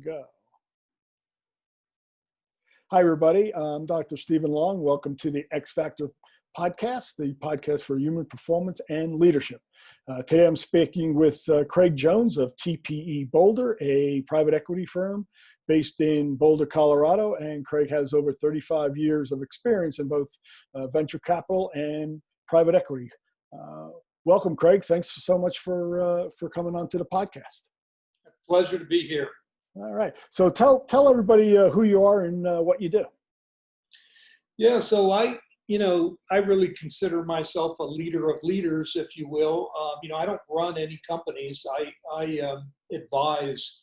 Go. Hi, everybody. I'm Dr. Stephen Long. Welcome to the X Factor podcast, the podcast for human performance and leadership. Today, I'm speaking with Craig Jones of TPE Boulder, a private equity firm based in Boulder, Colorado. And Craig has over 35 years of experience in both venture capital and private equity. Welcome, Craig. Thanks so much for coming on to the podcast. Pleasure to be here. All right. So tell everybody who you are and what you do. Yeah. So I really consider myself a leader of leaders, if you will. I don't run any companies. I advise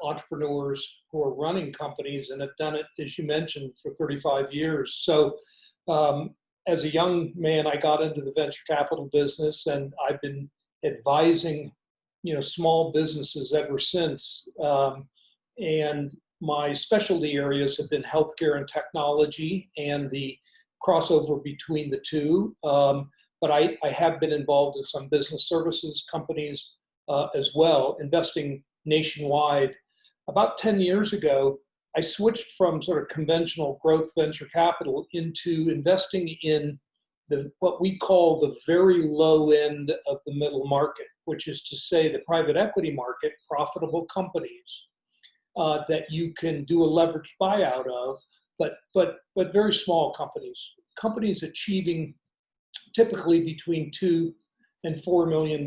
entrepreneurs who are running companies and have done it, as you mentioned, for 35 years. So as a young man, I got into the venture capital business, and I've been advising small businesses ever since. And my specialty areas have been healthcare and technology and the crossover between the two. But I have been involved in some business services companies as well, investing nationwide. About 10 years ago, I switched from sort of conventional growth venture capital into investing in what we call the very low end of the middle market, which is to say the private equity market, profitable companies that you can do a leveraged buyout of, but very small companies achieving typically between $2 and $4 million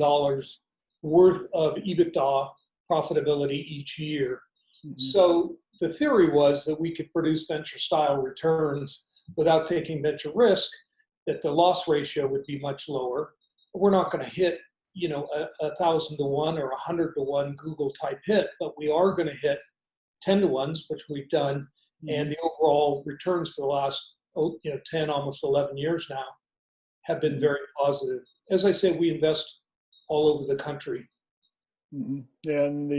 worth of EBITDA profitability each year. Mm-hmm. So the theory was that we could produce venture style returns without taking venture risk, that the loss ratio would be much lower. We're not going to hit, 1,000 to 1 or 100 to 1 Google type hit, but we are going to hit 10 to 1s, which we've done. And the overall returns for the last, 10, almost 11 years now have been very positive. As I said, we invest all over the country. Mm-hmm. And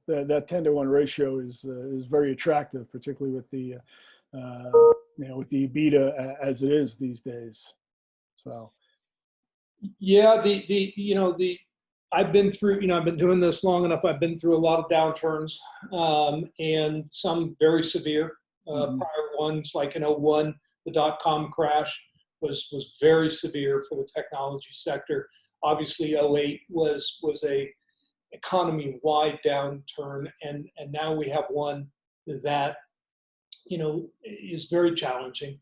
that 10 to 1 ratio is very attractive, particularly with the with the EBITDA as it is these days. So, yeah, I've been through, I've been doing this long enough. I've been through a lot of downturns, and some very severe. Prior ones, like in 2001, the dot-com crash was very severe for the technology sector. Obviously, 2008 was a economy-wide downturn, and now we have one that is very challenging.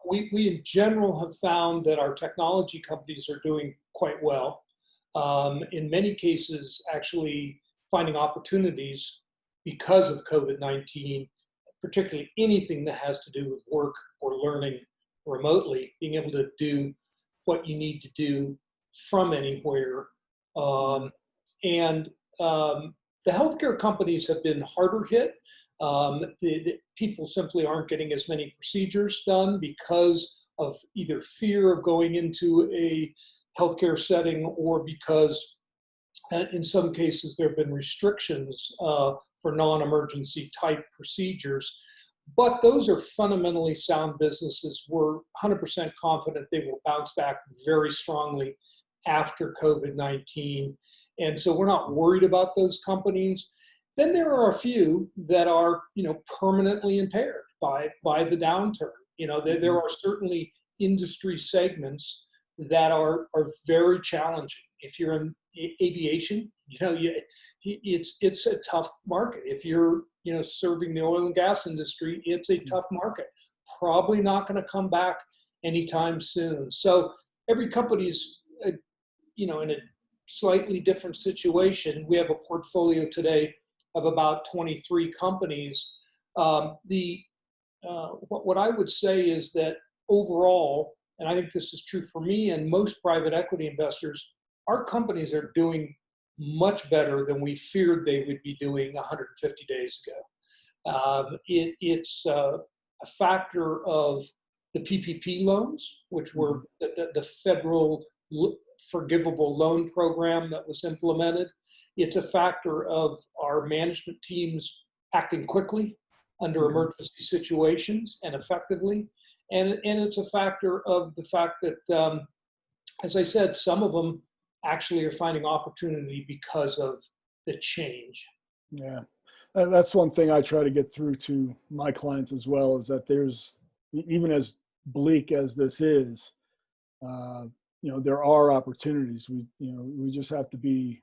We in general have found that our technology companies are doing quite well. In many cases, actually finding opportunities because of COVID-19, particularly anything that has to do with work or learning remotely, being able to do what you need to do from anywhere. And the healthcare companies have been harder hit. The people simply aren't getting as many procedures done because of either fear of going into a healthcare setting, or because in some cases there have been restrictions for non-emergency type procedures. But those are fundamentally sound businesses. We're 100% confident they will bounce back very strongly after COVID-19. And so we're not worried about those companies. Then there are a few that are, permanently impaired by the downturn. There are certainly industry segments that are very challenging. If you're in aviation, it's a tough market. If you're, serving the oil and gas industry, it's a tough market. Probably not going to come back anytime soon. So every company's, in a slightly different situation. We have a portfolio today of about 23 companies. What I would say is that overall, and I think this is true for me and most private equity investors, our companies are doing much better than we feared they would be doing 150 days ago. It's a factor of the PPP loans, which were the federal forgivable loan program that was implemented. It's a factor of our management teams acting quickly under emergency situations and effectively. And it's a factor of the fact that, as I said, some of them actually are finding opportunity because of the change. Yeah. That's one thing I try to get through to my clients as well, is that there's, even as bleak as this is, uh, there are opportunities. We just have to be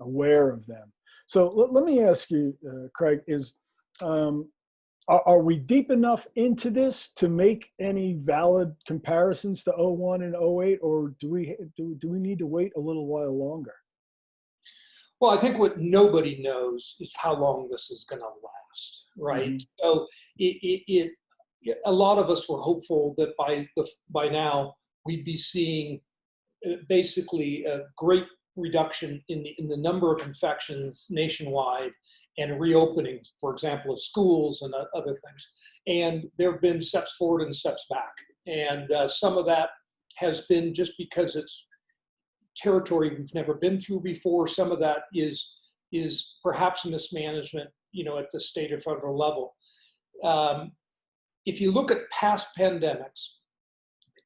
aware of them. So let me ask you, Craig, um, are we deep enough into this to make any valid comparisons to '01 and '08, or do we need to wait a little while longer? Well, I think what nobody knows is how long this is going to last, right? Mm-hmm. So a lot of us were hopeful that by now we'd be seeing basically a great reduction in the number of infections nationwide and reopening, for example, of schools and other things. And there have been steps forward and steps back. And some of that has been just because it's territory we've never been through before. Some of that is perhaps mismanagement, at the state or federal level. If you look at past pandemics,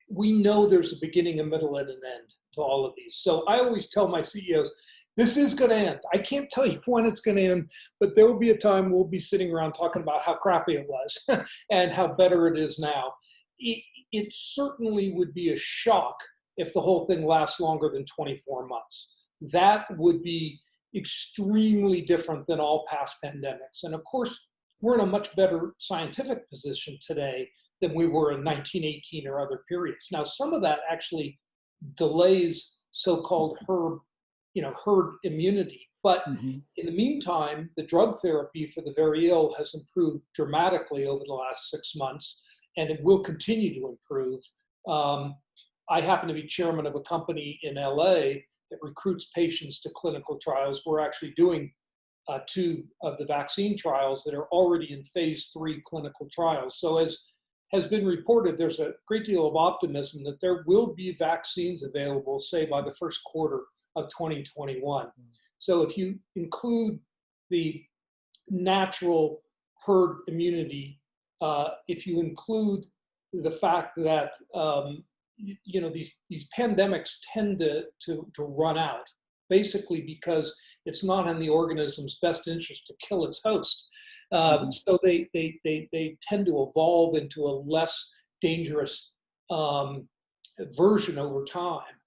we know there's a beginning, a middle, and an end to all of these. So I always tell my CEOs, this is going to end. I can't tell you when it's going to end, but there will be a time we'll be sitting around talking about how crappy it was and how better it is now. It certainly would be a shock if the whole thing lasts longer than 24 months. That would be extremely different than all past pandemics. And of course, we're in a much better scientific position today than we were in 1918 or other periods. Now, some of that actually delays so-called herd immunity. But Mm-hmm. in the meantime, the drug therapy for the very ill has improved dramatically over the last 6 months, and it will continue to improve. I happen to be chairman of a company in LA that recruits patients to clinical trials. We're actually doing 2 of the vaccine trials that are already in phase 3 clinical trials. So as has been reported, there's a great deal of optimism that there will be vaccines available, say, by the first quarter of 2021. So if you include the natural herd immunity, if you include the fact that these pandemics tend to run out, basically because it's not in the organism's best interest to kill its host. So they tend to evolve into a less dangerous version over time.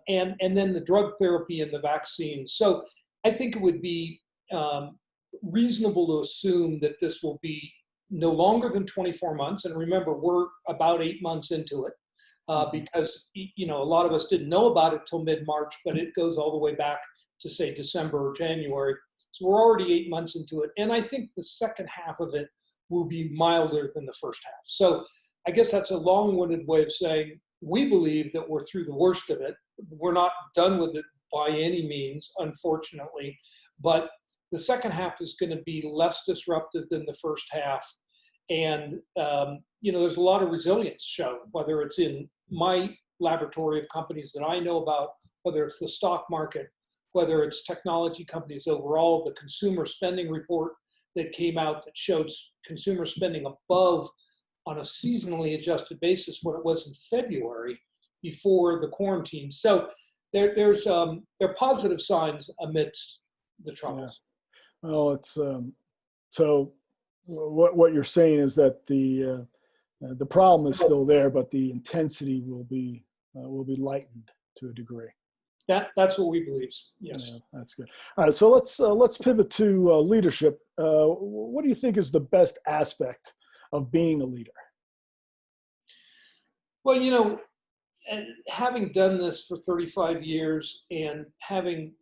And then the drug therapy and the vaccine. So I think it would be reasonable to assume that this will be no longer than 24 months. And remember, we're about 8 months into it. Because a lot of us didn't know about it till mid-March, but it goes all the way back to, say, December or January. So we're already 8 months into it. And I think the second half of it will be milder than the first half. So I guess that's a long-winded way of saying we believe that we're through the worst of it. We're not done with it by any means, unfortunately. But the second half is going to be less disruptive than the first half. And, there's a lot of resilience shown, whether it's in my laboratory of companies that I know about, whether it's the stock market, whether it's technology companies overall, the consumer spending report that came out that showed consumer spending above, on a seasonally adjusted basis, what it was in February before the quarantine. So there are positive signs amidst the troubles. Yeah. Well, it's so what you're saying is that the problem is still there, but the intensity will be lightened to a degree. That's what we believe. Yes. Yeah, that's good. All right, so let's pivot to leadership. What do you think is the best aspect of being a leader? Well, having done this for 35 years and having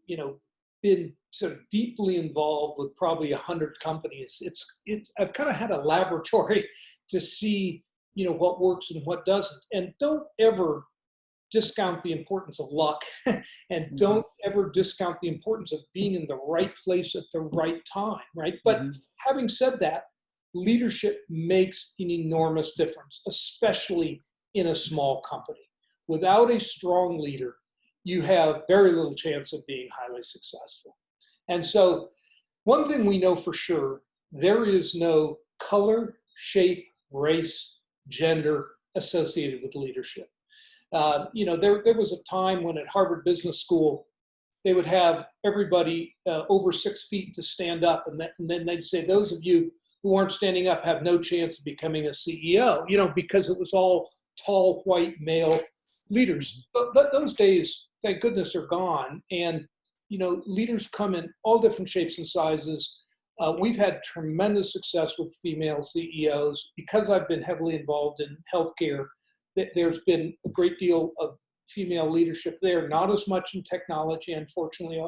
been sort of deeply involved with probably 100 companies, I've kind of had a laboratory to see what works and what doesn't. And don't ever discount the importance of luck and don't ever discount the importance of being in the right place at the right time, right? But having said that, leadership makes an enormous difference, especially in a small company. Without a strong leader, you have very little chance of being highly successful. And so one thing we know for sure, there is no color, shape, race, gender associated with leadership. There was a time when at Harvard Business School, they would have everybody over 6 feet to stand up, and then they'd say, those of you who aren't standing up have no chance of becoming a CEO, because it was all tall, white, male leaders. But those days, thank goodness, are gone. And, leaders come in all different shapes and sizes. We've had tremendous success with female CEOs. Because I've been heavily involved in healthcare, there's been a great deal of female leadership there, not as much in technology, unfortunately.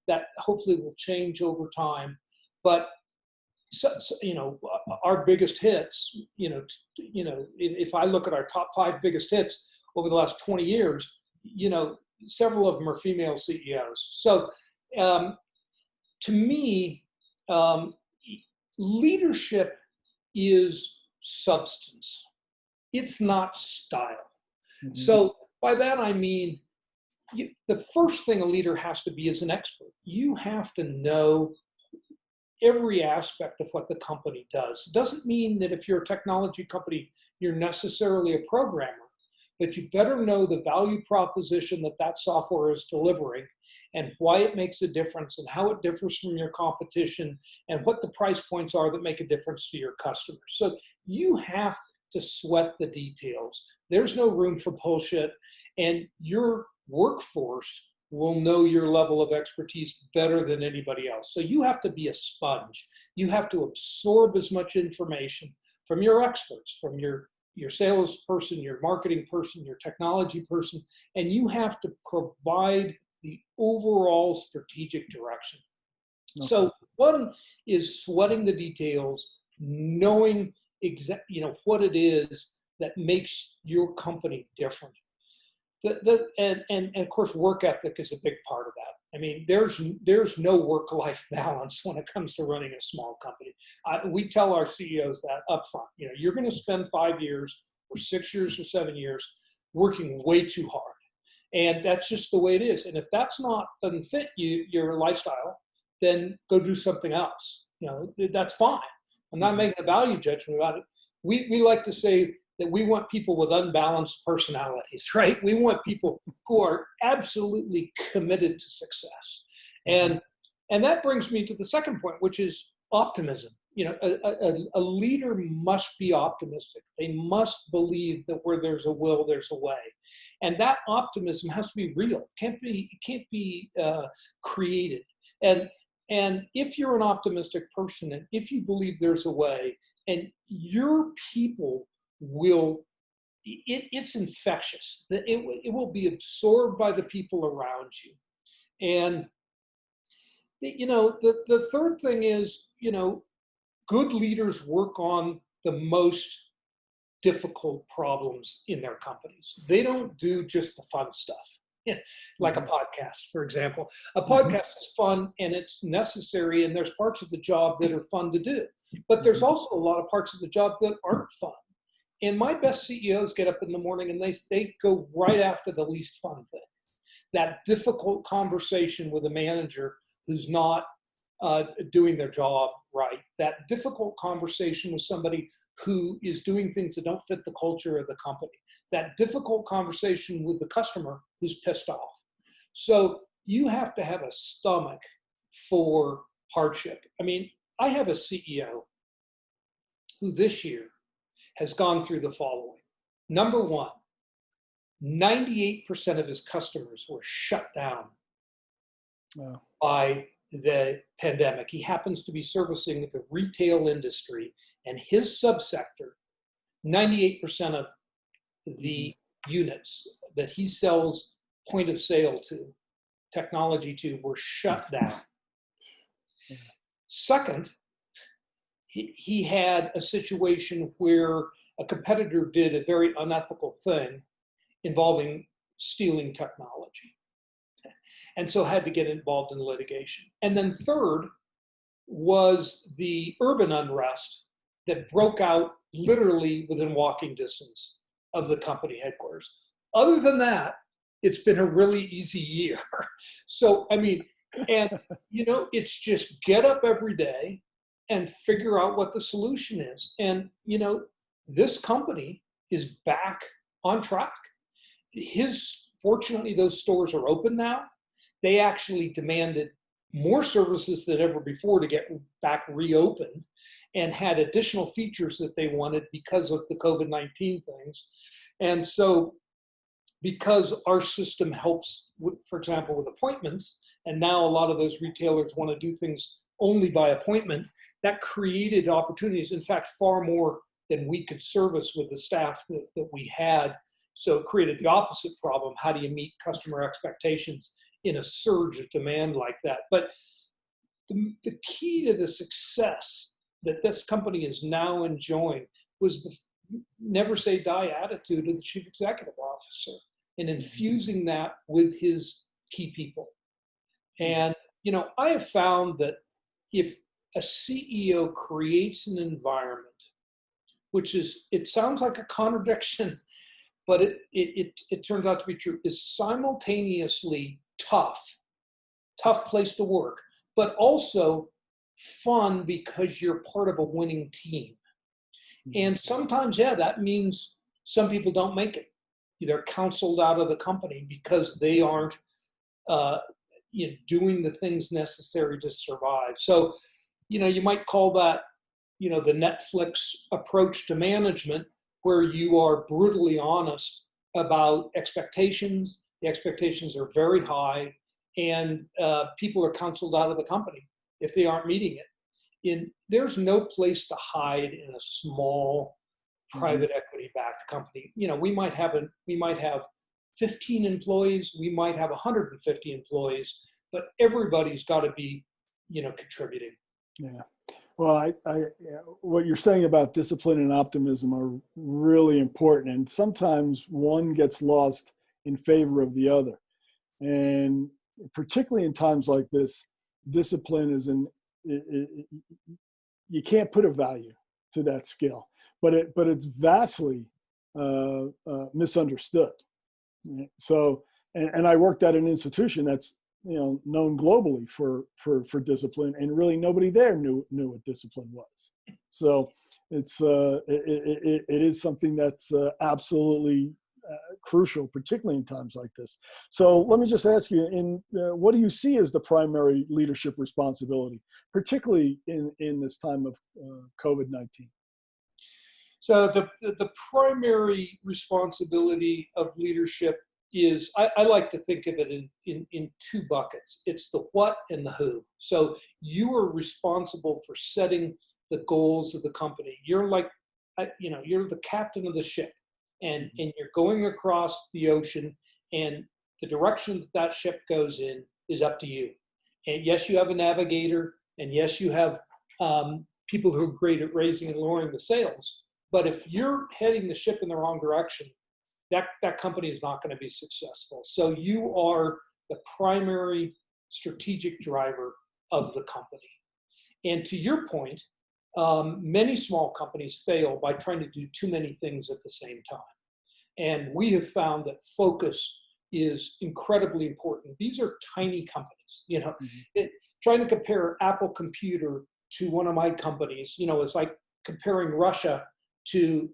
That hopefully will change over time. But our biggest hits, if I look at our top 5 biggest hits over the last 20 years, several of them are female CEOs. So to me, leadership is substance. It's not style. Mm-hmm. So by that, I mean, the first thing a leader has to be is an expert. You have to know every aspect of what the company does. It doesn't mean that if you're a technology company, you're necessarily a programmer, but you better know the value proposition that software is delivering and why it makes a difference and how it differs from your competition and what the price points are that make a difference to your customers. So you have to sweat the details. There's no room for bullshit, and your workforce will know your level of expertise better than anybody else. So you have to be a sponge. You have to absorb as much information from your experts, from your salesperson, your marketing person, your technology person, and you have to provide the overall strategic direction. Okay. So one is sweating the details, knowing what it is that makes your company different. And of course, work ethic is a big part of that. I mean, there's no work-life balance when it comes to running a small company. We tell our CEOs that up front. You're going to spend 5 years or 6 years or 7 years working way too hard, and that's just the way it is. And if doesn't fit your lifestyle, then go do something else. That's fine. I'm not making a value judgment about it. We like to say that we want people with unbalanced personalities, right? We want people who are absolutely committed to success. And that brings me to the second point, which is optimism. A leader must be optimistic. They must believe that where there's a will, there's a way. And that optimism has to be real. It can't be created. And if you're an optimistic person, and if you believe there's a way, and your people it's infectious. It will be absorbed by the people around you. And the third thing is, good leaders work on the most difficult problems in their companies. They don't do just the fun stuff. Like a podcast, for example. A podcast is fun and it's necessary, and there's parts of the job that are fun to do. But there's also a lot of parts of the job that aren't fun. And my best CEOs get up in the morning and they go right after the least fun thing. That difficult conversation with a manager who's not doing their job right. That difficult conversation with somebody who is doing things that don't fit the culture of the company. That difficult conversation with the customer who's pissed off. So you have to have a stomach for hardship. I mean, I have a CEO who this year has gone through the following. Number one, 98% of his customers were shut down by the pandemic. He happens to be servicing the retail industry, and his subsector, 98% of the units that he sells point of sale to, technology to, were shut down. Second, he had a situation where a competitor did a very unethical thing involving stealing technology, and so had to get involved in litigation. And then third was the urban unrest that broke out literally within walking distance of the company headquarters. Other than that, it's been a really easy year. So, I mean, and it's just get up every day and figure out what the solution is. And, this company is back on track. Fortunately, those stores are open now. they actually demanded more services than ever before to get back reopened, and had additional features that they wanted because of the COVID-19 things. And so because our system helps, with, for example, with appointments, and now a lot of those retailers want to do things only by appointment, that created opportunities, in fact, far more than we could service with the staff that we had. So it created the opposite problem. How do you meet customer expectations in a surge of demand like that? But the key to the success that this company is now enjoying was the never say die attitude of the chief executive officer, and infusing that with his key people. And, you know, I have found that if a CEO creates an environment, which is, it sounds like a contradiction, but it turns out to be true, is simultaneously tough place to work, but also fun because you're part of a winning team. And sometimes, yeah, that means some people don't make it. They're counseled out of the company because they aren't doing the things necessary to survive. So, you might call that, the Netflix approach to management, where you are brutally honest about expectations. The expectations are very high, and people are counseled out of the company if they aren't meeting it. There's no place to hide in a small private equity-backed company. We might have 15 employees, we might have 150 employees, but everybody's got to be, contributing. Yeah. Well, what you're saying about discipline and optimism are really important, and sometimes one gets lost in favor of the other. And particularly in times like this, discipline is you can't put a value to that skill, but it's vastly misunderstood. So, and I worked at an institution that's known globally for discipline, and really nobody there knew what discipline was. So it is something that's absolutely crucial, particularly in times like this. So let me just ask you, what do you see as the primary leadership responsibility, particularly in this time of COVID-19? So the primary responsibility of leadership is, I like to think of it in two buckets. It's the what and the who. So you are responsible for setting the goals of the company. You're like, you're the captain of the ship, and you're going across the ocean, and the direction that ship goes in is up to you. And yes, you have a navigator, and yes, you have people who are great at raising and lowering the sails. But if you're heading the ship in the wrong direction, that company is not going to be successful. So you are the primary strategic driver of the company. And to your point, many small companies fail by trying to do too many things at the same time. And we have found that focus is incredibly important. These are tiny companies. Trying to compare Apple Computer to one of my companies, it's like comparing Russia to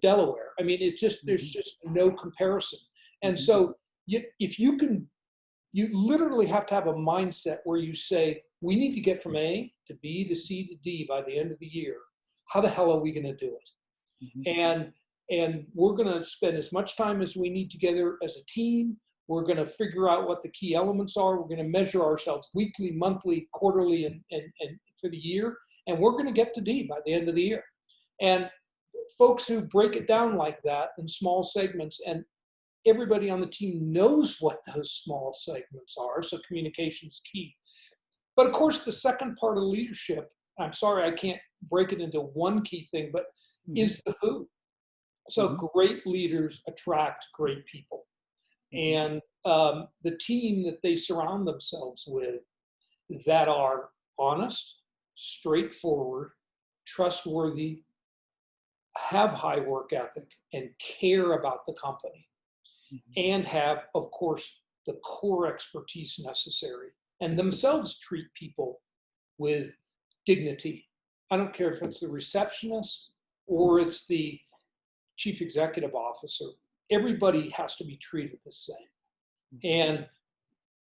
Delaware. I mean, there's just no comparison. And so if you literally have to have a mindset where you say, we need to get from A to B to C to D by the end of the year. How the hell are we going to do it? And we're going to spend as much time as we need together as a team. We're going to figure out what the key elements are. We're going to measure ourselves weekly, monthly, quarterly, and for the year. And we're going to get to D by the end of the year. And folks who break it down like that in small segments, and everybody on the team knows what those small segments are, so communication is key. But of course, the second part of leadership, I'm sorry, I can't break it into one key thing, but is the who. So great leaders attract great people. And the team that they surround themselves with that are honest, straightforward, trustworthy, have high work ethic, and care about the company, and have, of course, the core expertise necessary, and themselves treat people with dignity. I don't care if it's the receptionist or it's the chief executive officer. Everybody has to be treated the same. And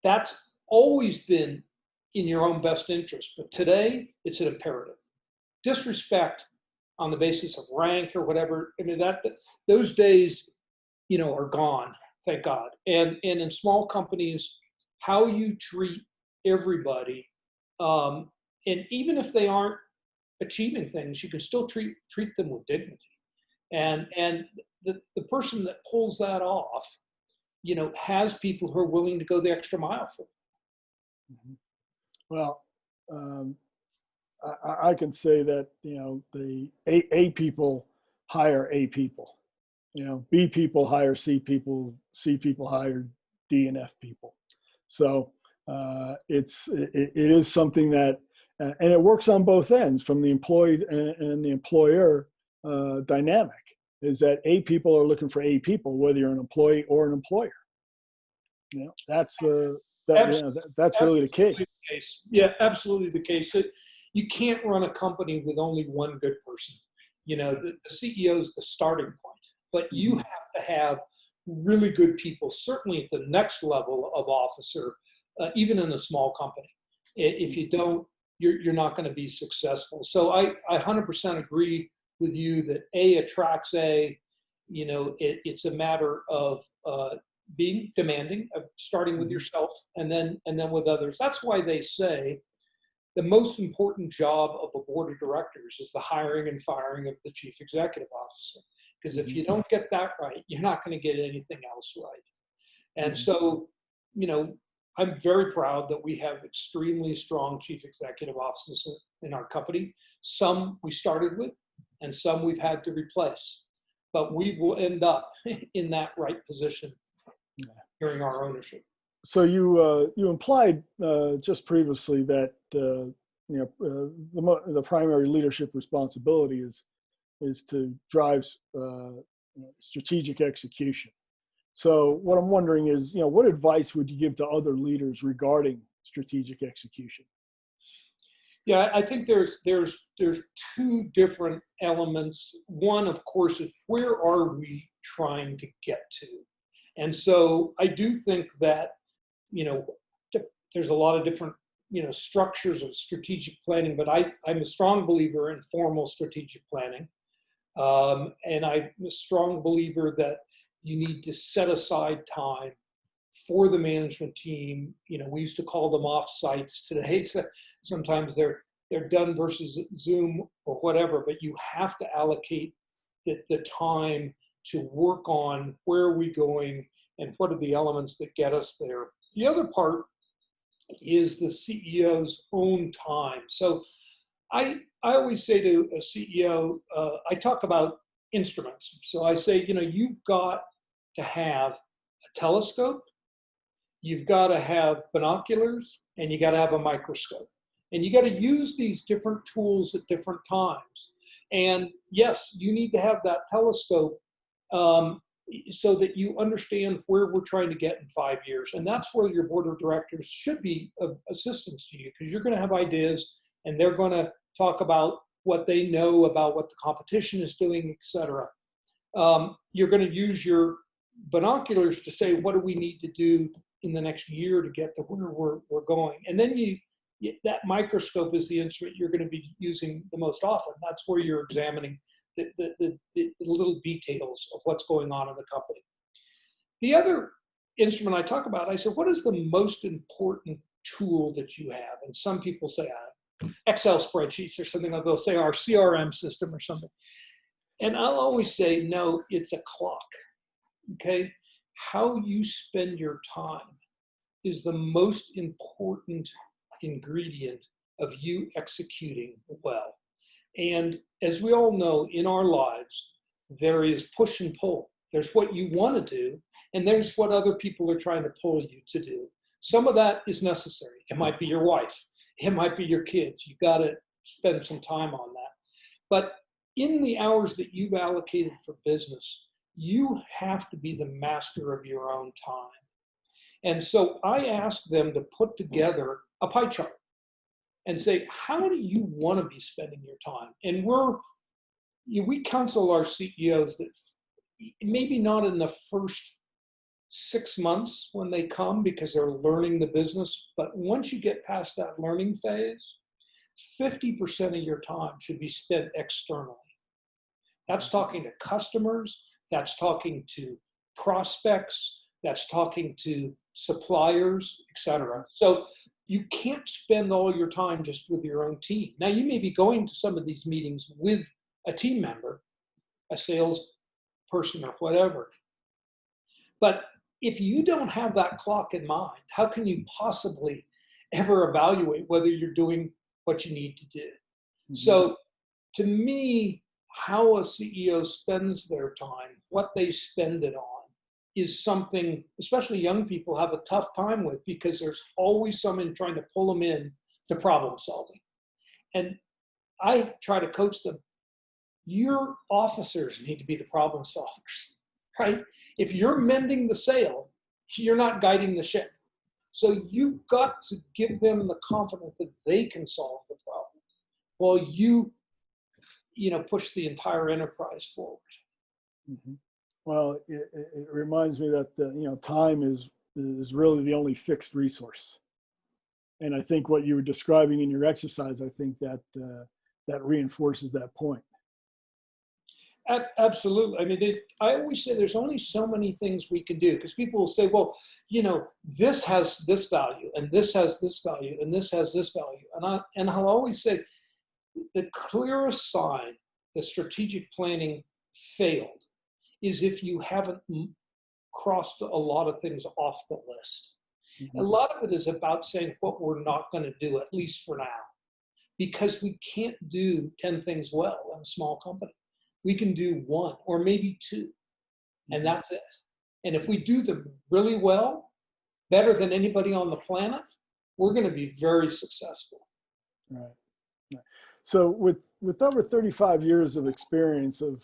That's always been in your own best interest, but today it's an imperative. Disrespect on the basis of rank or whatever, I mean, those days, are gone, thank God. And in small companies, how you treat everybody, and even if they aren't achieving things, you can still treat them with dignity. And the person that pulls that off, has people who are willing to go the extra mile for them. Mm-hmm. Well, I can say that, the A people hire A people, B people hire C people, C people hire D and F people. So it is something that, and it works on both ends, from the employed and the employer dynamic, is that A people are looking for A people, whether you're an employee or an employer. That's that's really the key. Case. Yeah, absolutely the case. So you can't run a company with only one good person. The CEO is the starting point, but you have to have really good people, certainly at the next level of officer, even in a small company. If you don't, you're not going to be successful. So I 100% agree with you that A attracts A. It's a matter of being demanding, of starting with yourself and then with others. That's why they say the most important job of a board of directors is the hiring and firing of the chief executive officer. Because if you don't get that right, you're not going to get anything else right. And so, I'm very proud that we have extremely strong chief executive officers in our company. Some we started with, and some we've had to replace. But we will end up in that right position during our ownership. So you implied just previously that the primary leadership responsibility is to drive strategic execution. So what I'm wondering is, what advice would you give to other leaders regarding strategic execution? Yeah, I think there's two different elements. One, of course, is where are we trying to get to? And so I do think that, there's a lot of different, structures of strategic planning, but I'm a strong believer in formal strategic planning. And I'm a strong believer that you need to set aside time for the management team. We used to call them off-sites today. So sometimes they're done versus Zoom or whatever, but you have to allocate the time to work on where are we going and what are the elements that get us there. The other part is the CEO's own time. So I always say to a CEO, I talk about instruments. So I say, you've got to have a telescope, you've got to have binoculars, and you got to have a microscope. And you got to use these different tools at different times. And yes, you need to have that telescope so that you understand where we're trying to get in 5 years. And that's where your board of directors should be of assistance to you, because you're going to have ideas and they're going to talk about what they know about what the competition is doing, et cetera. You're going to use your binoculars to say, what do we need to do in the next year to get to where we're going? And then that microscope is the instrument you're going to be using the most often. That's where you're examining the little details of what's going on in the company. The other instrument I talk about, I said, what is the most important tool that you have? And some people say Excel spreadsheets or something, like they'll say our CRM system or something. And I'll always say, no, it's a clock. Okay? How you spend your time is the most important ingredient of you executing well. And as we all know, in our lives, there is push and pull. There's what you want to do, and there's what other people are trying to pull you to do. Some of that is necessary. It might be your wife. It might be your kids. You've got to spend some time on that. But in the hours that you've allocated for business, you have to be the master of your own time. And so I asked them to put together a pie chart and say, how do you want to be spending your time? And we counsel our CEOs that maybe not in the first 6 months when they come because they're learning the business. But once you get past that learning phase, 50% of your time should be spent externally. That's talking to customers, that's talking to prospects, that's talking to suppliers, etc. So you can't spend all your time just with your own team. Now, you may be going to some of these meetings with a team member, a sales person or whatever. But if you don't have that clock in mind, how can you possibly ever evaluate whether you're doing what you need to do? Mm-hmm. So to me, how a CEO spends their time, what they spend it on, is something, especially young people have a tough time with, because there's always someone trying to pull them in to problem solving. And I try to coach them. Your officers need to be the problem solvers, right? If you're mending the sail, you're not guiding the ship. So you've got to give them the confidence that they can solve the problem while you push the entire enterprise forward. Mm-hmm. Well, it reminds me that time is really the only fixed resource. And I think what you were describing in your exercise, I think that reinforces that point. Absolutely. I mean, I always say there's only so many things we can do, because people will say, well, this has this value, and this has this value, and this has this value. And I'll always say the clearest sign that strategic planning failed is if you haven't crossed a lot of things off the list. Mm-hmm. A lot of it is about saying what we're not going to do, at least for now, because we can't do 10 things well in a small company. We can do one or maybe two, and that's it. And if we do them really well, better than anybody on the planet, we're going to be very successful. Right. So with over 35 years of experience of,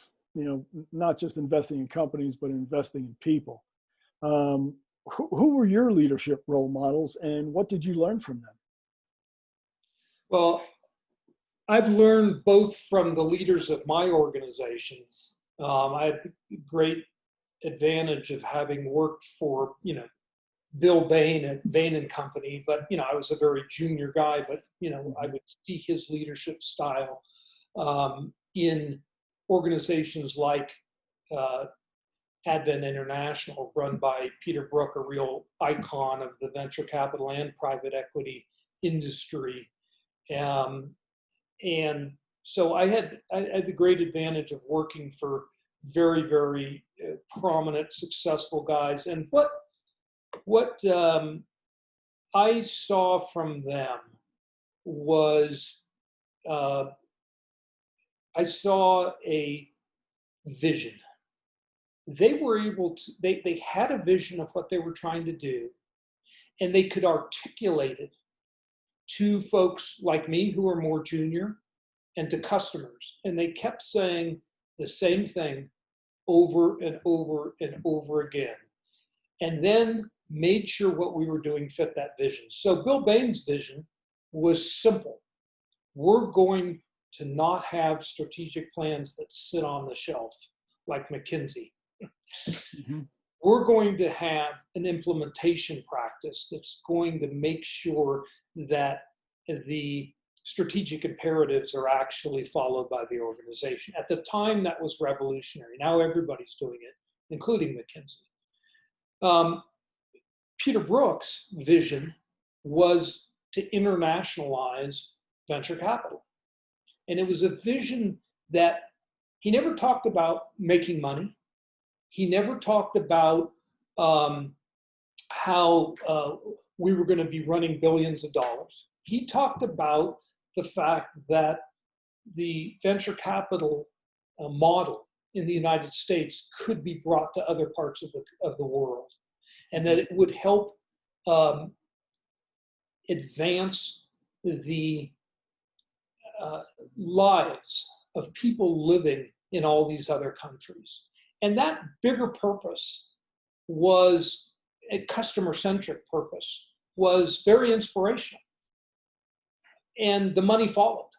not just investing in companies, but investing in people, who were your leadership role models, and what did you learn from them? Well, I've learned both from the leaders of my organizations. I had the great advantage of having worked for, Bill Bain at Bain Company, but, I was a very junior guy, but, I would see his leadership style in organizations like Advent International, run by Peter Brook, a real icon of the venture capital and private equity industry. And so I had the great advantage of working for very, very prominent, successful guys. And what I saw from them was I saw a vision. They were able to, they had a vision of what they were trying to do, and they could articulate it to folks like me who are more junior and to customers. And they kept saying the same thing over and over and over again. And then made sure what we were doing fit that vision. So Bill Bain's vision was simple. We're going to not have strategic plans that sit on the shelf like McKinsey. Mm-hmm. We're going to have an implementation practice that's going to make sure that the strategic imperatives are actually followed by the organization. At the time, that was revolutionary. Now everybody's doing it, including McKinsey. Peter Brook's vision was to internationalize venture capital. And it was a vision that he never talked about making money. He never talked about how we were going to be running billions of dollars. He talked about the fact that the venture capital model in the United States could be brought to other parts of the world, and that it would help advance the lives of people living in all these other countries. And that bigger purpose was a customer-centric purpose, was very inspirational. And the money followed.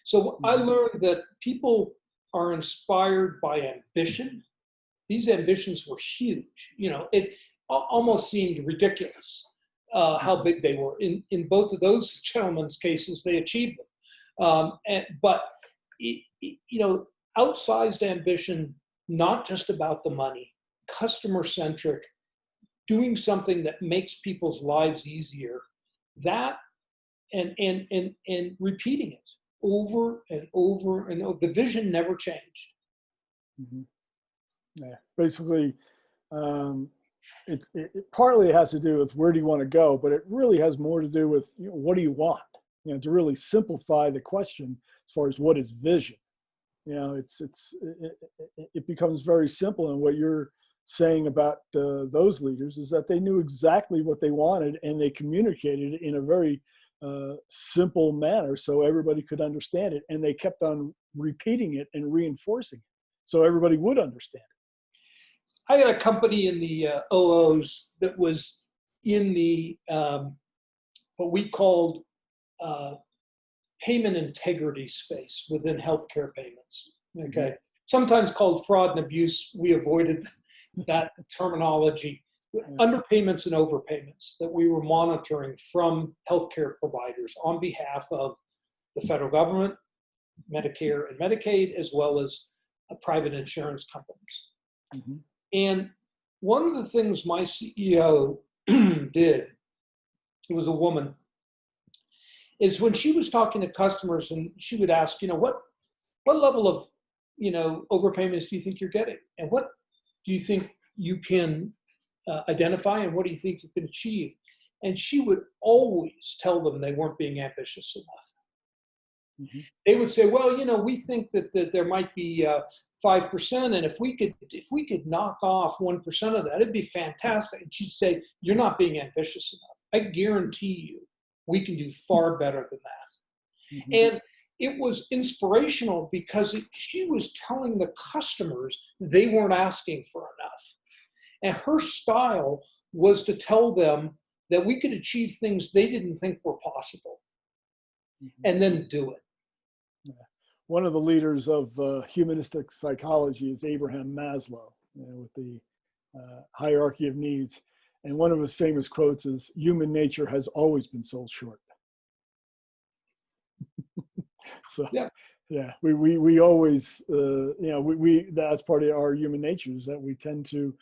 So I learned that people are inspired by ambition. these ambitions were huge. It almost seemed ridiculous how big they were. In both of those gentlemen's cases, they achieved them. But outsized ambition, not just about the money, customer-centric, doing something that makes people's lives easier, that and repeating it over and over and over. The vision never changed. Mm-hmm. Yeah, basically, it partly has to do with where do you want to go, but it really has more to do with what do you want? To really simplify the question as far as what is vision. It becomes very simple. And what you're saying about those leaders is that they knew exactly what they wanted, and they communicated it in a very simple manner so everybody could understand it, and they kept on repeating it and reinforcing it so everybody would understand it. I had a company in the OOs that was in the what we called payment integrity space within healthcare payments. Okay, sometimes called fraud and abuse. We avoided that terminology. Underpayments and overpayments that we were monitoring from healthcare providers on behalf of the federal government, Medicare and Medicaid, as well as private insurance companies. Mm-hmm. And one of the things my CEO did, it was a woman, is when she was talking to customers and she would ask, what level of, overpayments do you think you're getting? And what do you think you can identify, and what do you think you can achieve? And she would always tell them they weren't being ambitious enough. Mm-hmm. They would say, well, we think that there might be 5%, and if we could knock off 1% of that, it'd be fantastic. And she'd say, you're not being ambitious enough. I guarantee you, we can do far better than that. Mm-hmm. And it was inspirational because she was telling the customers they weren't asking for enough. And her style was to tell them that we could achieve things they didn't think were possible, mm-hmm. and then do it. Yeah. One of the leaders of humanistic psychology is Abraham Maslow, with the hierarchy of needs. And one of his famous quotes is, "Human nature has always been sold short." So, yeah, we always, that's part of our human nature, is that we tend to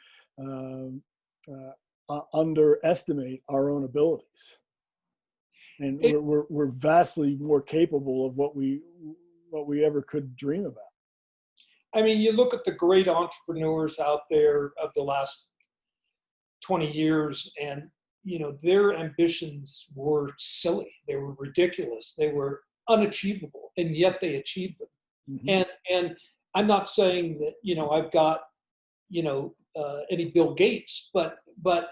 underestimate our own abilities, and we're vastly more capable of what we ever could dream about. I mean, you look at the great entrepreneurs out there of the last 20 years, and their ambitions were silly, they were ridiculous, they were unachievable, and yet they achieved them. Mm-hmm. And I'm not saying that I've got any Bill Gates, but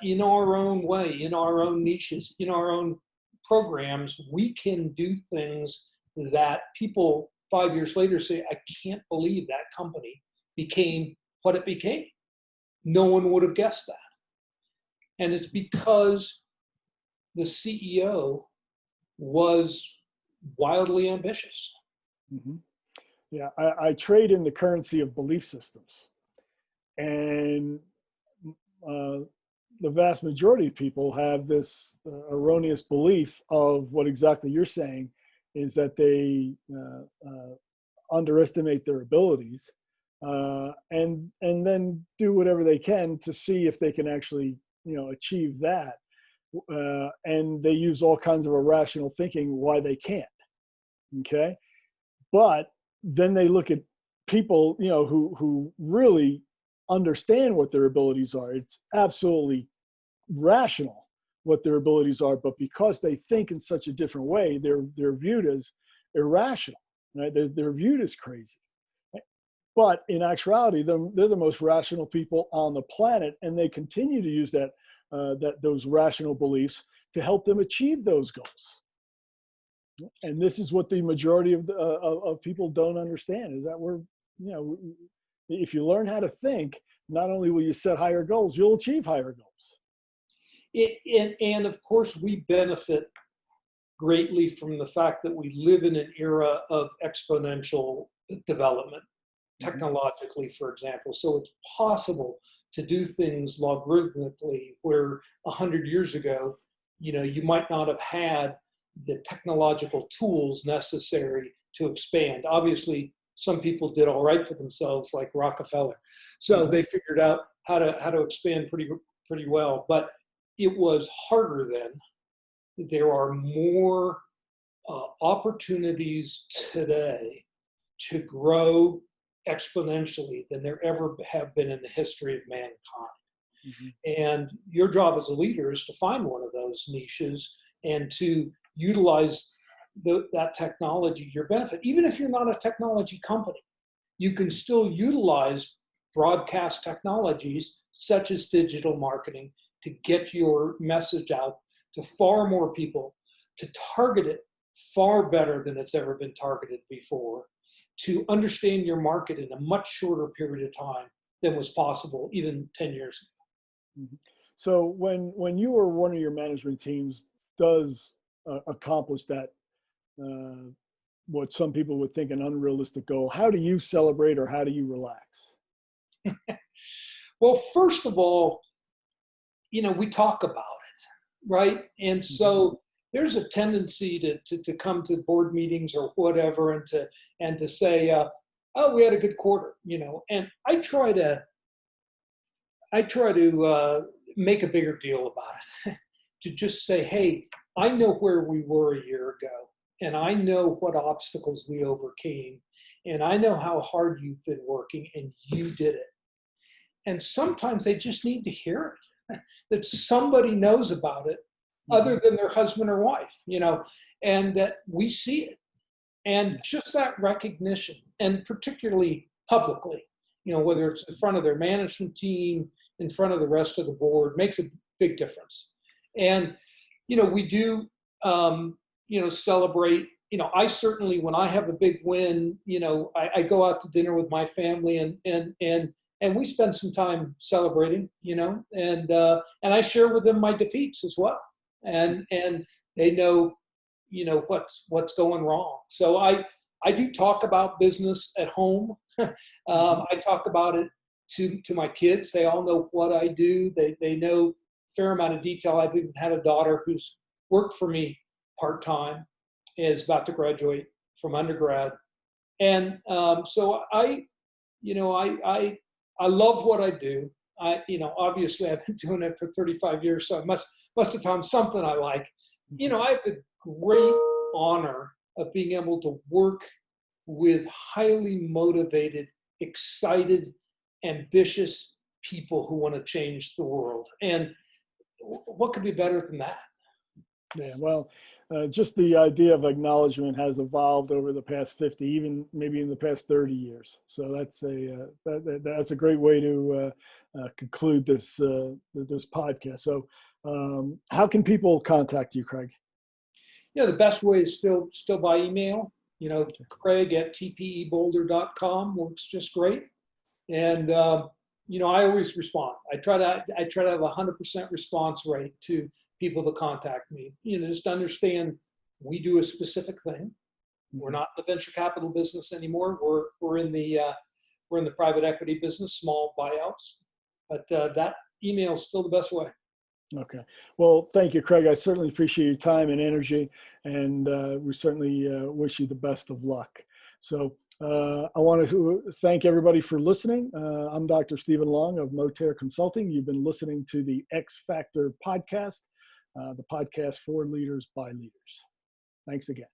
in our own way, in our own niches, in our own programs, we can do things that people 5 years later say, I can't believe that company became what it became. No one would have guessed that. And it's because the CEO was wildly ambitious. Mm-hmm. Yeah, I trade in the currency of belief systems. And the vast majority of people have this erroneous belief of what exactly you're saying, is that they underestimate their abilities and then do whatever they can to see if they can actually achieve that. And they use all kinds of irrational thinking why they can't. Okay, but then they look at people who really understand what their abilities are. It's absolutely rational what their abilities are, but because they think in such a different way, they're viewed as irrational, right? They're viewed as crazy. But in actuality, they're the most rational people on the planet, and they continue to use those rational beliefs to help them achieve those goals. And this is what the majority of people don't understand, is that if you learn how to think, not only will you set higher goals, you'll achieve higher goals. And of course, we benefit greatly from the fact that we live in an era of exponential development. technologically, for example. So it's possible to do things logarithmically where 100 years ago, you might not have had the technological tools necessary to expand. Obviously, some people did all right for themselves, like Rockefeller. So they figured out how to expand pretty well. But it was harder then. There are more opportunities today to grow exponentially than there ever have been in the history of mankind. And your job as a leader is to find one of those niches and to utilize that technology to your benefit. Even if you're not a technology company, you can still utilize broadcast technologies such as digital marketing to get your message out to far more people, to target it far better than it's ever been targeted before, to understand your market in a much shorter period of time than was possible even 10 years ago. So when you or one of your management teams does accomplish that, what some people would think an unrealistic goal, how do you celebrate or how do you relax? Well, first of all, we talk about it, right? And so there's a tendency to come to board meetings or whatever and to say, oh, we had a good quarter, and I try to make a bigger deal about it, to just say, hey, I know where we were a year ago, and I know what obstacles we overcame, and I know how hard you've been working, and you did it. And sometimes they just need to hear it, that somebody knows about it other than their husband or wife, and that we see it. And just that recognition, and particularly publicly, whether it's in front of their management team, in front of the rest of the board, makes a big difference. And, we do, celebrate. I certainly, when I have a big win, I go out to dinner with my family and we spend some time celebrating, and I share with them my defeats as well. And they know, what's going wrong. So I do talk about business at home. I talk about it to my kids. They all know what I do. They know a fair amount of detail. I've even had a daughter who's worked for me part-time, is about to graduate from undergrad. And so I love what I do. Obviously I've been doing it for 35 years, so I must have found something I like. I have the great honor of being able to work with highly motivated, excited, ambitious people who want to change the world. And what could be better than that? Yeah, well, just the idea of acknowledgement has evolved over the past 50, even maybe in the past 30 years. So that's a great way to conclude this podcast. So how can people contact you, Craig? The best way is still by email. Craig at tpeboulder.com works just great. And I always respond. I try to have 100% response rate to people that contact me. Just understand we do a specific thing. We're not in the venture capital business anymore. We're in the private equity business, small buyouts. But that email is still the best way. Okay. Well, thank you, Craig. I certainly appreciate your time and energy, and we certainly wish you the best of luck. So I want to thank everybody for listening. I'm Dr. Stephen Long of Motair Consulting. You've been listening to the X Factor podcast, the podcast for leaders by leaders. Thanks again.